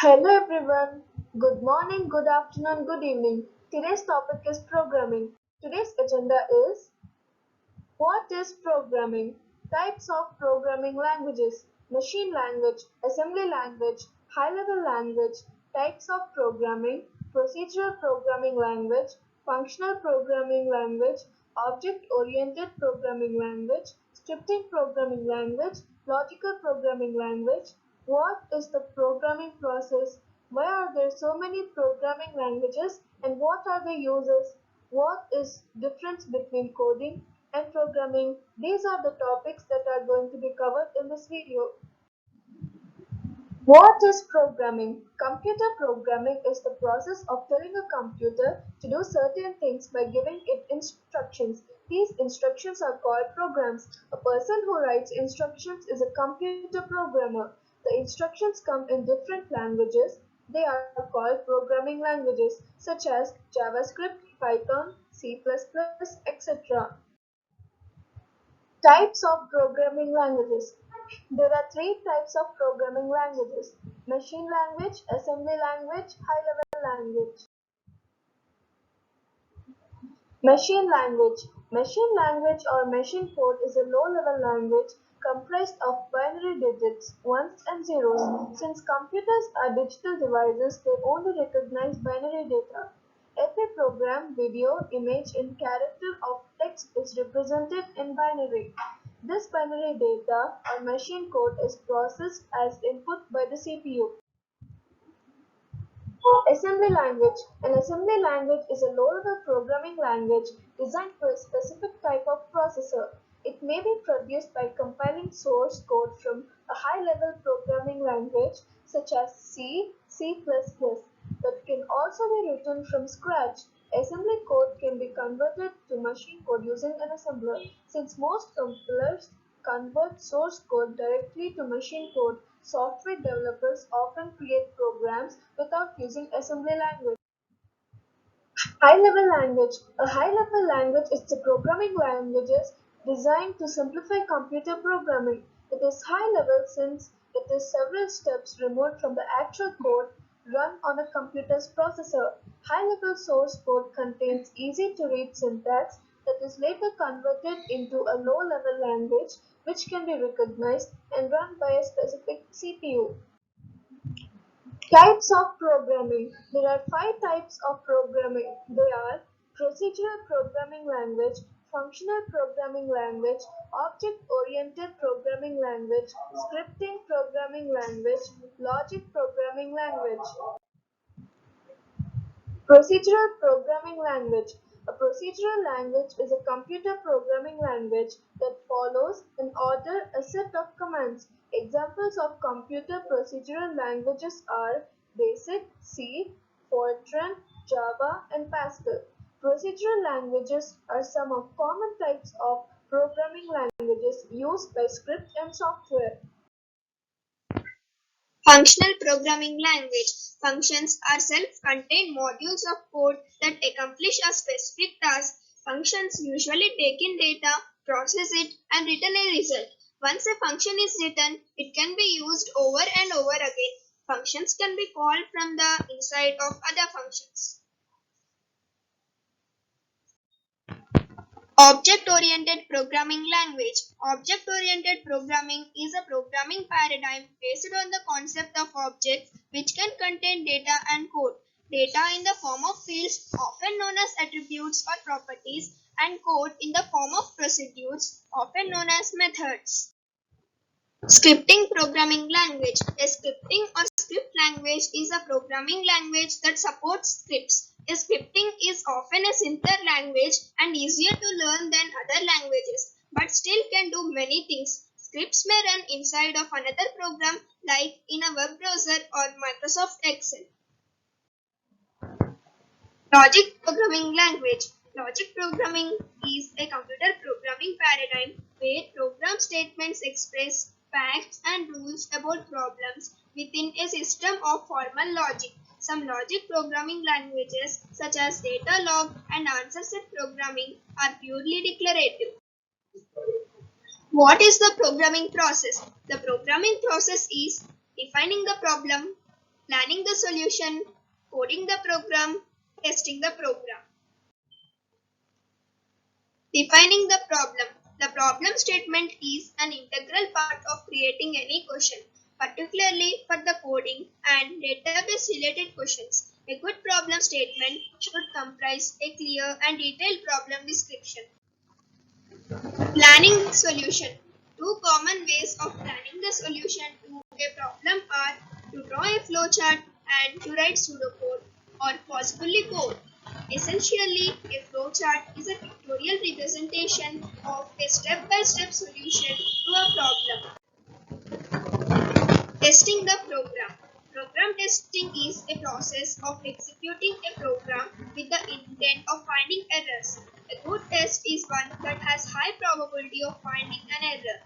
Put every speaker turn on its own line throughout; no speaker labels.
Hello everyone. Good morning, good afternoon, good evening. Today's topic is programming. Today's agenda is what is programming? Types of programming languages, machine language, assembly language, high level language, types of programming, procedural programming language, functional programming language, object oriented programming language, scripting programming language, logical programming language. What is the programming process? Why are there so many programming languages and what are the uses? What is difference between coding and programming? These are the topics that are going to be covered in this video. What is programming? Computer programming is the process of telling a computer to do certain things by giving it instructions. These instructions are called programs. A person who writes instructions is a computer programmer. The instructions come in different languages. They are called programming languages such as JavaScript, Python, C++, etc. Types of programming languages. There are three types of programming languages: machine language, assembly language, high level language. Machine language. Machine language or machine code is a low level language comprised of binary digits, ones and zeros. Since computers are digital devices, they only recognize binary data. Every program, video, image, and character of text is represented in binary. This binary data or machine code is processed as input by the CPU. Assembly language. An assembly language is a low-level programming language designed for a specific type of processor. It may be produced by compiling source code from a high-level programming language such as C, C++, but can also be written from scratch. Assembly code can be converted to machine code using an assembler. Since most compilers convert source code directly to machine code, software developers often create programs without using assembly language. High-level language. A high-level language is the programming languages designed to simplify computer programming. It is high-level since it is several steps removed from the actual code run on a computer's processor. High-level source code contains easy-to-read syntax that is later converted into a low-level language which can be recognized and run by a specific CPU. Types of programming. There are five types of programming. They are procedural programming language, functional programming language, object-oriented programming language, scripting programming language, logic programming language. Procedural programming language. A procedural language is a computer programming language that follows in order a set of commands. Examples of computer procedural languages are BASIC, C, Fortran, Java, and Pascal. Procedural languages are some of common types of programming languages used by script and software.
Functional programming language. Functions are self-contained modules of code that accomplish a specific task. Functions usually take in data, process it, and return a result. Once a function is written, it can be used over and over again. Functions can be called from the inside of other functions. Object-oriented programming language. Object-oriented programming is a programming paradigm based on the concept of objects which can contain data and code. Data in the form of fields, often known as attributes or properties, and code in the form of procedures, often known as methods. Scripting programming language. A scripting or script language is a programming language that supports scripts. A scripting is often a simpler language and easier to learn than other languages, but still can do many things. Scripts may run inside of another program like in a web browser or Microsoft Excel. Logic programming language. Logic programming is a computer programming paradigm where program statements express facts and rules about problems within a system of formal logic. Some logic programming languages such as Datalog and answer set programming are purely declarative. What is the programming process? The programming process is defining the problem, planning the solution, coding the program, testing the program. Defining the problem. The problem statement is an integral part of creating any question, particularly for the coding and database related questions. A good problem statement should comprise a clear and detailed problem description. Planning solution. Two common ways of planning the solution to a problem are to draw a flowchart and to write pseudocode or possibly code. Essentially, a flowchart is a pictorial representation of a step-by-step solution to a problem. Testing the program. Program testing is a process of executing a program with the intent of finding errors. A good test is one that has high probability of finding an error.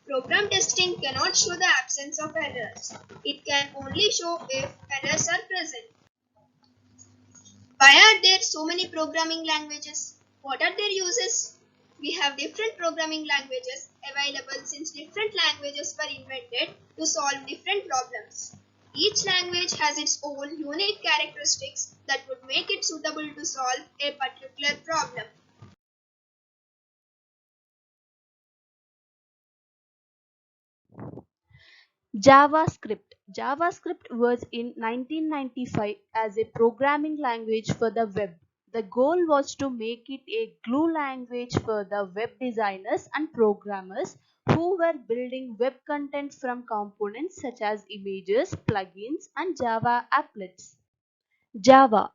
Program testing cannot show the absence of errors. It can only show if errors are present. Why are there so many programming languages? What are their uses? We have different programming languages available since different languages were invented to solve different problems. Each language has its own unique characteristics that would make it suitable to solve a particular problem.
JavaScript. JavaScript was in 1995 as a programming language for the web. The goal was to make it a glue language for the web designers and programmers who were building web content from components such as images, plugins, and Java applets. Java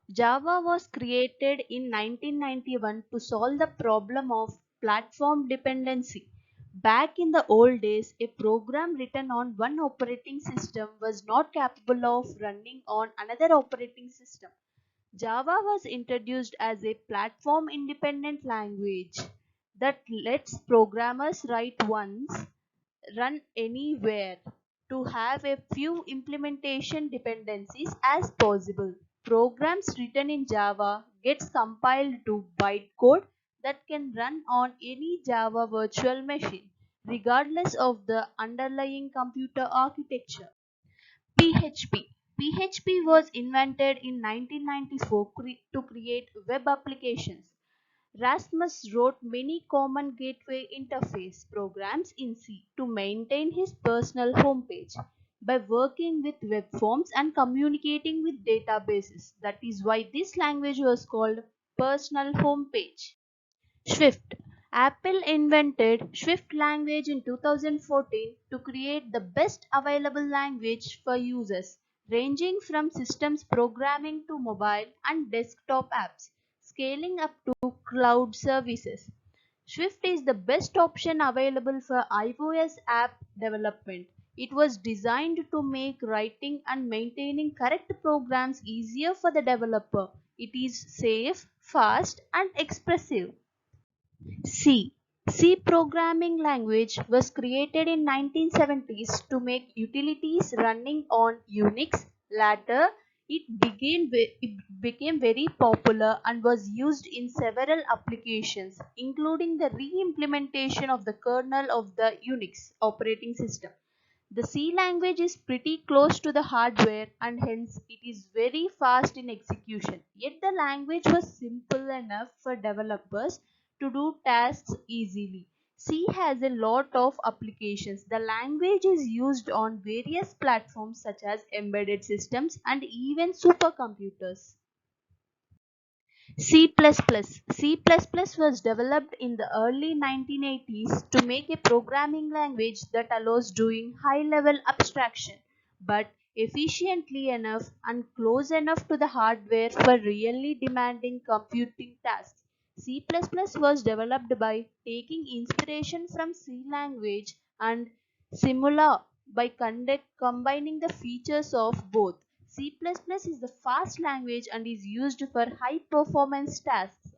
was created in 1991 to solve the problem of platform dependency. Back in the old days, a program written on one operating system was not capable of running on another operating system. Java was introduced as a platform independent language that lets programmers write once, run anywhere, to have a few implementation dependencies as possible. Programs written in Java gets compiled to bytecode that can run on any Java virtual machine, regardless of the underlying computer architecture. PHP. PHP was invented in 1994 to create web applications. Rasmus wrote many common gateway interface programs in C to maintain his personal homepage by working with web forms and communicating with databases. That is why this language was called personal homepage. Swift. Apple invented Swift language in 2014 to create the best available language for users, ranging from systems programming to mobile and desktop apps, scaling up to cloud services. Swift is the best option available for iOS app development. It was designed to make writing and maintaining correct programs easier for the developer. It is safe, fast, and expressive. C. C programming language was created in 1970s to make utilities running on Unix. Later, it became very popular and was used in several applications, including the re-implementation of the kernel of the Unix operating system. The C language is pretty close to the hardware and hence it is very fast in execution. Yet the language was simple enough for developers to do tasks easily. C has a lot of applications. The language is used on various platforms such as embedded systems and even supercomputers. C++. C++ was developed in the early 1980s to make a programming language that allows doing high-level abstraction, but efficiently enough and close enough to the hardware for really demanding computing tasks. C++ was developed by taking inspiration from C language and Simula by combining the features of both. C++ is the fast language and is used for high performance tasks.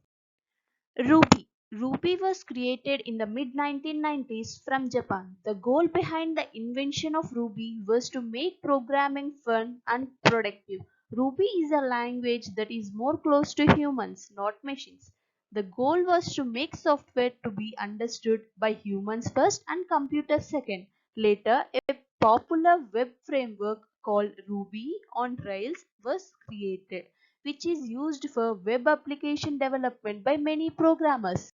Ruby. Ruby was created in the mid 1990s from Japan. The goal behind the invention of Ruby was to make programming fun and productive. Ruby is a language that is more close to humans, not machines. The goal was to make software to be understood by humans first and computers second. Later, a popular web framework called Ruby on Rails was created, which is used for web application development by many programmers.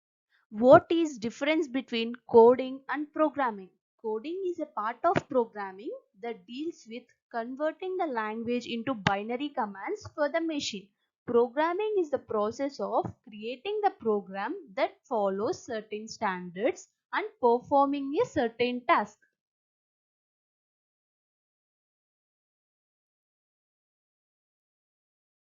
What is difference between coding and programming? Coding is a part of programming that deals with converting the language into binary commands for the machine. Programming is the process of creating the program that follows certain standards and performing a certain task.